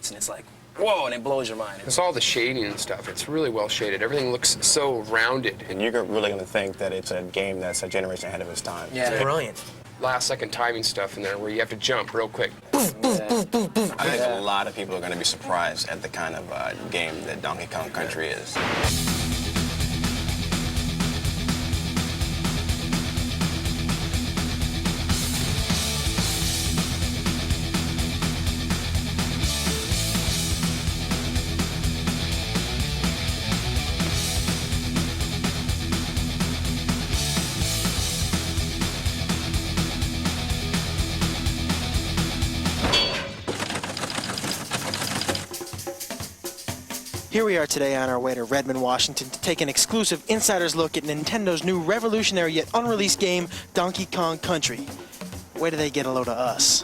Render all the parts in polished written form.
moments, and it's like, whoa, and it blows your mind. It's all the shading and stuff. It's really well shaded. Everything looks so rounded. And you're really going to think that it's a game that's a generation ahead of its time. Yeah, It's brilliant. Last-second timing stuff in there where you have to jump real quick. I think a lot of people are going to be surprised at the kind of game that Donkey Kong Country is. Here we are today on our way to Redmond, Washington to take an exclusive insider's look at Nintendo's new revolutionary yet unreleased game, Donkey Kong Country. Where do they get a load of us?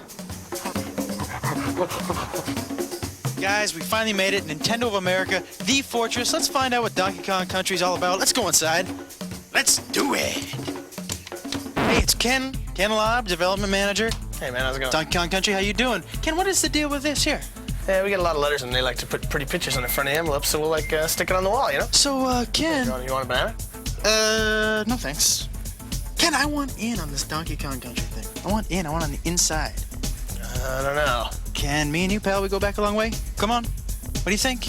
Guys, we finally made it. Nintendo of America, the fortress. Let's find out what Donkey Kong Country is all about. Let's go inside. Let's do it. Hey, it's Ken Lobb, development manager. Hey, man, how's it going? Donkey Kong Country, how you doing? Ken, what is the deal with this here? Yeah, we get a lot of letters, and they like to put pretty pictures on the front of the envelope, so we'll, like, stick it on the wall, you know? So, Ken... You want a banana? No thanks. Ken, I want in on this Donkey Kong Country thing. I want on the inside. I don't know. Ken, me and you, pal, we go back a long way? Come on. What do you think?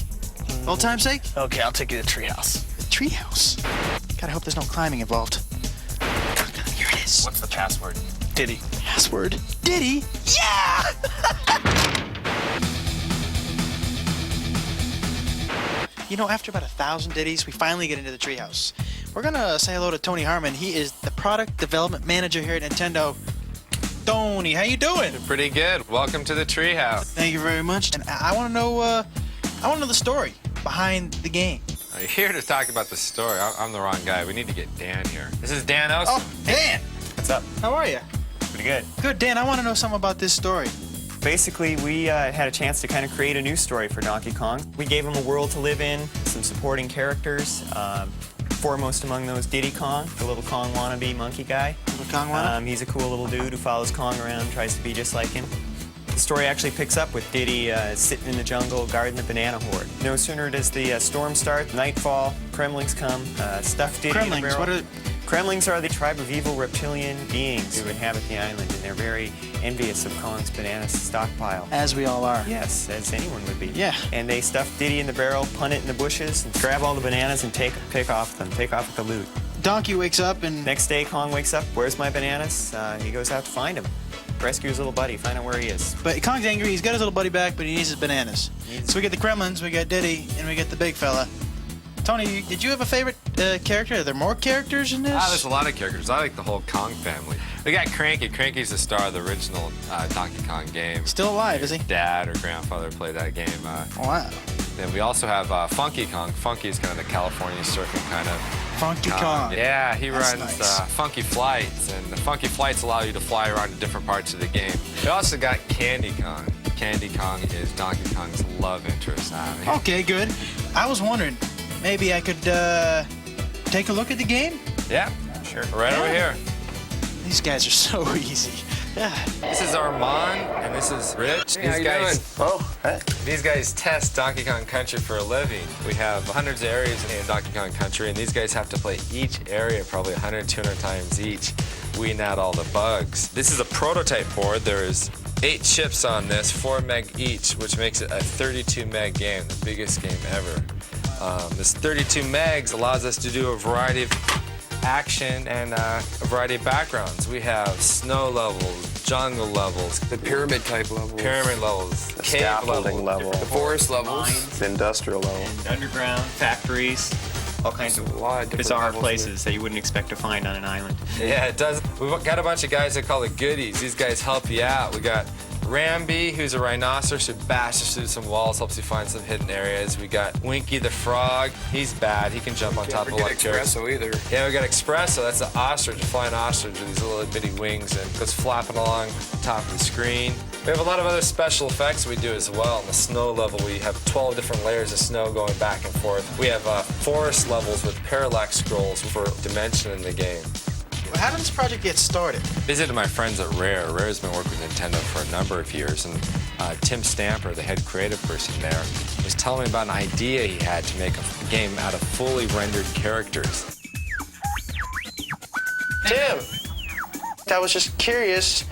Old time's sake? Okay, I'll take you to the treehouse. The treehouse? God, I hope there's no climbing involved. Here it is. What's the password? Diddy. Password? Diddy? Yeah! You know, after about 1,000 ditties, we finally get into the treehouse. We're gonna say hello to Tony Harmon. He is the product development manager here at Nintendo. Tony, how you doing? Pretty good. Welcome to the Treehouse. Thank you very much. And I want to know, the story behind the game. You're here to talk about the story. I'm the wrong guy. We need to get Dan here. This is Dan Ost. Oh, Dan! What's up? How are you? Pretty good. Good, Dan. I want to know something about this story. Basically, we had a chance to kind of create a new story for Donkey Kong. We gave him a world to live in, some supporting characters. Foremost among those, Diddy Kong, the little Kong wannabe monkey guy. Little Kong wannabe? He's a cool little dude who follows Kong around, tries to be just like him. The story actually picks up with Diddy sitting in the jungle guarding the banana horde. No sooner does the storm start, nightfall, Kremlings come, stuff Diddy in the barrel. What are... Kremlings are the tribe of evil reptilian beings who inhabit the island, and they're very envious of Kong's banana stockpile. As we all are. Yes, as anyone would be. Yeah. And they stuff Diddy in the barrel, punt it in the bushes, and grab all the bananas and pick off with the loot. Donkey wakes up and... Next day, Kong wakes up, where's my bananas? He goes out to find him. Rescue his little buddy, find out where he is. But Kong's angry, he's got his little buddy back, but he needs his bananas. So we get the Kremlins, we got Diddy, and we get the big fella. Tony, did you have a favorite character? Are there more characters in this? There's a lot of characters. I like the whole Kong family. We got Cranky. Cranky's the star of the original Donkey Kong game. Still alive, is he? Dad or grandfather played that game. Wow. Then we also have Funky Kong. Funky is kind of the California surfing kind of Funky Kong. Yeah, he That's runs nice. Funky Flights, and the Funky Flights allow you to fly around to different parts of the game. We also got Candy Kong. Candy Kong is Donkey Kong's love interest. Okay, good. I was wondering, maybe I could take a look at the game? Yeah, Sure. right over here. These guys are so easy. Yeah. This is Armand, and this is Rich. Hey, how you doing? Oh, hey. These guys test Donkey Kong Country for a living. We have hundreds of areas in Donkey Kong Country, and these guys have to play each area probably 100, 200 times each, weeding out all the bugs. This is a prototype board. There's 8 chips on this, 4 meg each, which makes it a 32 meg game, the biggest game ever. This 32 megs allows us to do a variety of action and a variety of backgrounds. We have snow levels, jungle levels, The pyramid type level. pyramid levels, The cave scaffolding level. The forest levels. The industrial level. And underground, factories, all kinds A of lot of different bizarre levels places that you wouldn't expect to find on an island. Yeah, it does. We've got a bunch of guys that call it goodies. These guys help you out. We got Ramby, who's a rhinoceros who bashes through some walls, helps you find some hidden areas. We got Winky the frog. He's bad. He can jump on top of Can't like forget Espresso either. Yeah, we got Espresso. That's an ostrich, a flying ostrich with these little bitty wings and goes flapping along the top of the screen. We have a lot of other special effects we do as well. On the snow level, we have 12 different layers of snow going back and forth. We have forest levels with parallax scrolls for dimension in the game. how did this project get started? Visited my friends at Rare. Rare's been working with Nintendo for a number of years, and Tim Stamper, the head creative person there, was telling me about an idea he had to make a game out of fully rendered characters. Tim, I was just curious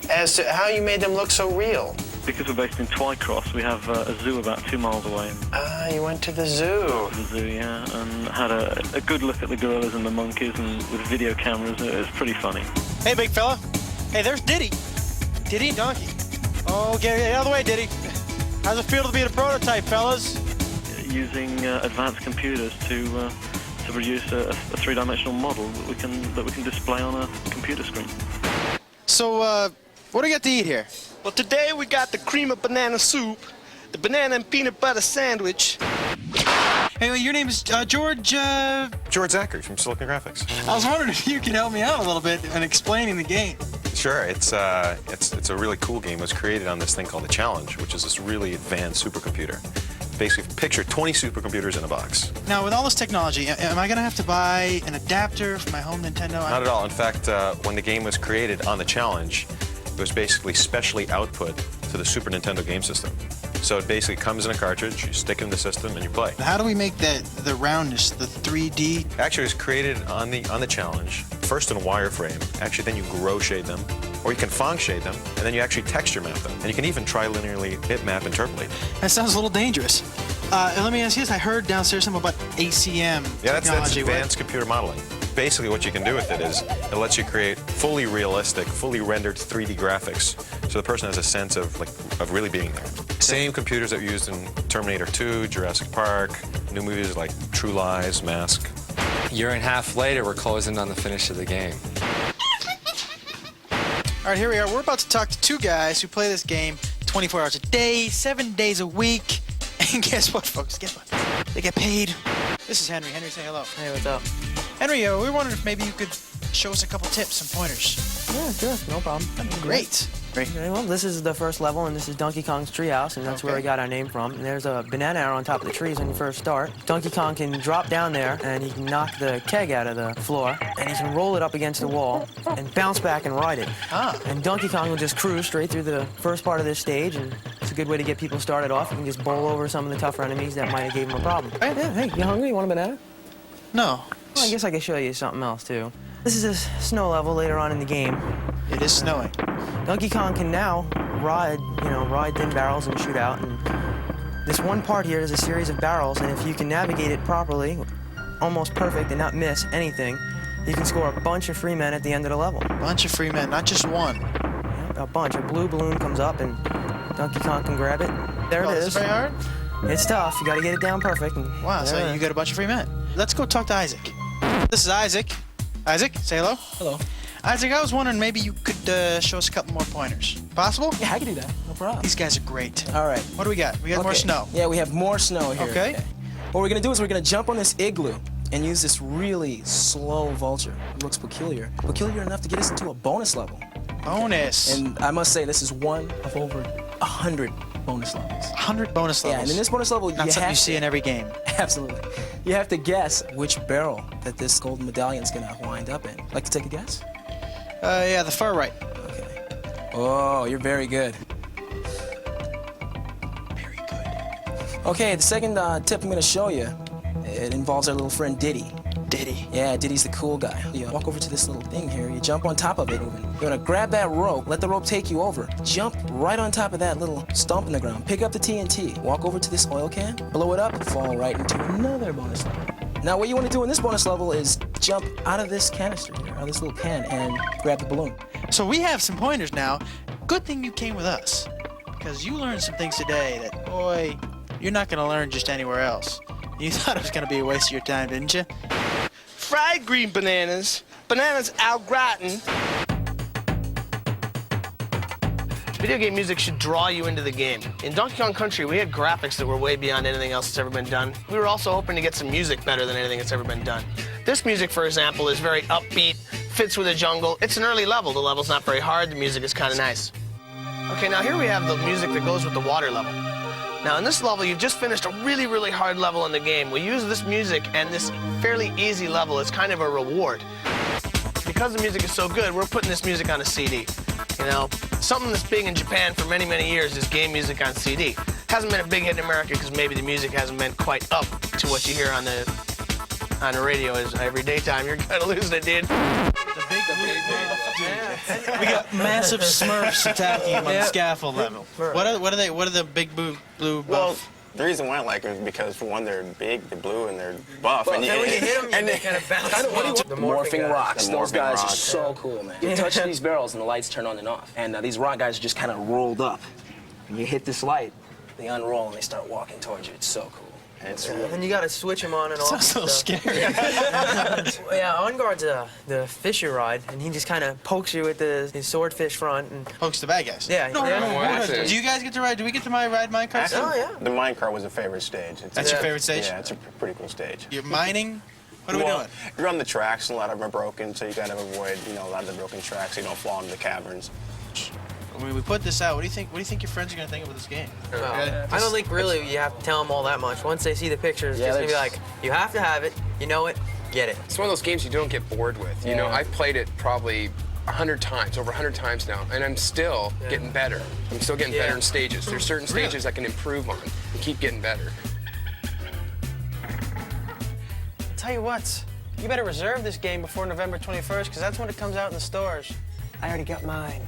as to how you made them look so real. Because we're based in Twycross, we have a zoo about 2 miles away. Ah, you went to the zoo. The zoo, yeah, and had a good look at the gorillas and the monkeys, and with video cameras, it was pretty funny. Hey, big fella. Hey, there's Diddy. Diddy and Donkey. Oh, get out of the way, Diddy. How's it feel to be the prototype, fellas? Using advanced computers to produce a three-dimensional model that we can display on a computer screen. So, what do we got to eat here? Well, today we got the cream of banana soup, the banana and peanut butter sandwich. Hey, well, your name is George, George Zachary from Silicon Graphics. I was wondering if you could help me out a little bit in explaining the game. Sure, it's a really cool game. It was created on this thing called the Challenge, which is this really advanced supercomputer. Basically, picture 20 supercomputers in a box. Now, with all this technology, am I going to have to buy an adapter for my home Nintendo? Not at all. In fact, when the game was created on the Challenge, it was basically specially output to the Super Nintendo game system. So it basically comes in a cartridge, you stick it in the system, and you play. How do we make the roundness, the 3D? Actually, it was created on the Challenge, first in a wireframe. Actually, then you grow shade them, or you can Phong shade them, and then you actually texture map them. And you can even trilinearly bitmap interpolate. That sounds a little dangerous. And let me ask you this, I heard downstairs something about ACM Yeah, that's technology. advanced computer modeling. Basically, what you can do with it is it lets you create fully realistic, fully rendered 3D graphics, so the person has a sense of really being there. Same computers that we used in Terminator 2, Jurassic Park, new movies like True Lies, Mask. A year and a half later, we're closing on the finish of the game. All right, here we are. We're about to talk to two guys who play this game 24 hours a day, 7 days a week. And guess what, folks? Guess what? They get paid. This is Henry. Henry, say hello. Hey, what's up? Henry, we were wondering if maybe you could show us a couple tips and pointers. Yeah, sure, no problem. That'd be great. Okay, well, this is the first level, and this is Donkey Kong's Treehouse, and that's where we got our name from. And there's a banana arrow on top of the trees when you first start. Donkey Kong can drop down there, and he can knock the keg out of the floor, and he can roll it up against the wall and bounce back and ride it. Ah. And Donkey Kong will just cruise straight through the first part of this stage, and it's a good way to get people started off. You can just bowl over some of the tougher enemies that might have gave him a problem. Right. Yeah, hey, you hungry? You want a banana? No. Well, I guess I could show you something else, too. This is a snow level later on in the game. It is snowing. Donkey Kong can now ride thin barrels and shoot out. And this one part here is a series of barrels, and if you can navigate it properly, almost perfect, and not miss anything, you can score a bunch of free men at the end of the level. Bunch of free men, not just one. Yep, a bunch. A blue balloon comes up, and Donkey Kong can grab it. There it Is is. it very hard? It's tough. You got to get it down perfect. And Wow, so there. you got a bunch of free men. Let's go talk to Isaac. This is Isaac. Isaac, say hello. Hello. Isaac, I was wondering maybe you could show us a couple more pointers. Possible? Yeah, I can do that. No problem. These guys are great. All right. What do we got? We got more Okay. snow. Yeah, we have more snow here. Okay. What we're gonna do is we're gonna jump on this igloo and use this really slow vulture. It looks peculiar. Peculiar enough to get us into a bonus level. Bonus. And I must say, this is one of over 100 bonus levels. 100 bonus levels. Yeah, and in this bonus level, Not you something have you see in every game. Absolutely. You have to guess which barrel that this golden medallion's gonna wind up in. Like to take a guess? Yeah, the far right. Okay. Oh, you're very good. Very good. Okay, the second tip I'm gonna show you, it involves our little friend Diddy. Diddy. Yeah, Diddy's the cool guy. You walk over to this little thing here, you jump on top of it, you're gonna grab that rope, let the rope take you over, jump right on top of that little stump in the ground, pick up the TNT, walk over to this oil can, blow it up, fall right into another bonus level. Now what you wanna do in this bonus level is jump out of this canister here, out of this little can, and grab the balloon. So we have some pointers now. Good thing you came with us, because you learned some things today that, boy, you're not going to learn just anywhere else. You thought it was going to be a waste of your time, didn't you? Fried green bananas, bananas au gratin. Video game music should draw you into the game. In Donkey Kong Country, we had graphics that were way beyond anything else that's ever been done. We were also hoping to get some music better than anything that's ever been done. This music, for example, is very upbeat, fits with the jungle. It's an early level. The level's not very hard. The music is kind of nice. Okay, now here we have the music that goes with the water level. Now in this level, you've just finished a really, really hard level in the game. We use this music and this fairly easy level as kind of a reward. because the music is so good, we're putting this music on a CD. You know, something that's big in Japan for many, many years is game music on CD. Hasn't been a big hit in America because maybe the music hasn't been quite up to what you hear on the radio is every daytime. You're kind of losing it, dude. We got massive Smurfs attacking him on the scaffold level. What are the big blue buff? Well, the reason why I like them is because, for one, they're big, they're blue, and they're buff. Well, and then when you hit them, they kind of bounce. The morphing rocks. The Those morphing guys are rocks. so cool, man. You touch these barrels and the lights turn on and off. And these rock guys are just kind of rolled up. When you hit this light, they unroll and they start walking towards you. It's so cool. And it's really... And you gotta switch them on and off. Sounds so scary. Yeah, On Guard's the fisher ride, and he just kind of pokes you with his swordfish front. And Pokes the bad guys. yeah, Do you guys get to ride? Do we get to ride minecart? Oh yeah. The minecart was a favorite stage. That's your favorite stage? Yeah, it's a pretty cool stage. You're mining? What are we doing? You're on the tracks, and a lot of them are broken, so you gotta avoid, you know, a lot of the broken tracks so you don't fall into the caverns. When we put this out, what do you think your friends are gonna think of this game? I don't think really you have to tell them all that much. Once they see the pictures, it's just gonna be like, you have to have it, you know it, get it. It's one of those games you don't get bored with. You know, I've played it probably 100 times, over 100 times now, and I'm still getting better. I'm still getting better in stages. There's certain stages I can improve on and keep getting better. Tell you what, you better reserve this game before November 21st, because that's when it comes out in the stores. I already got mine.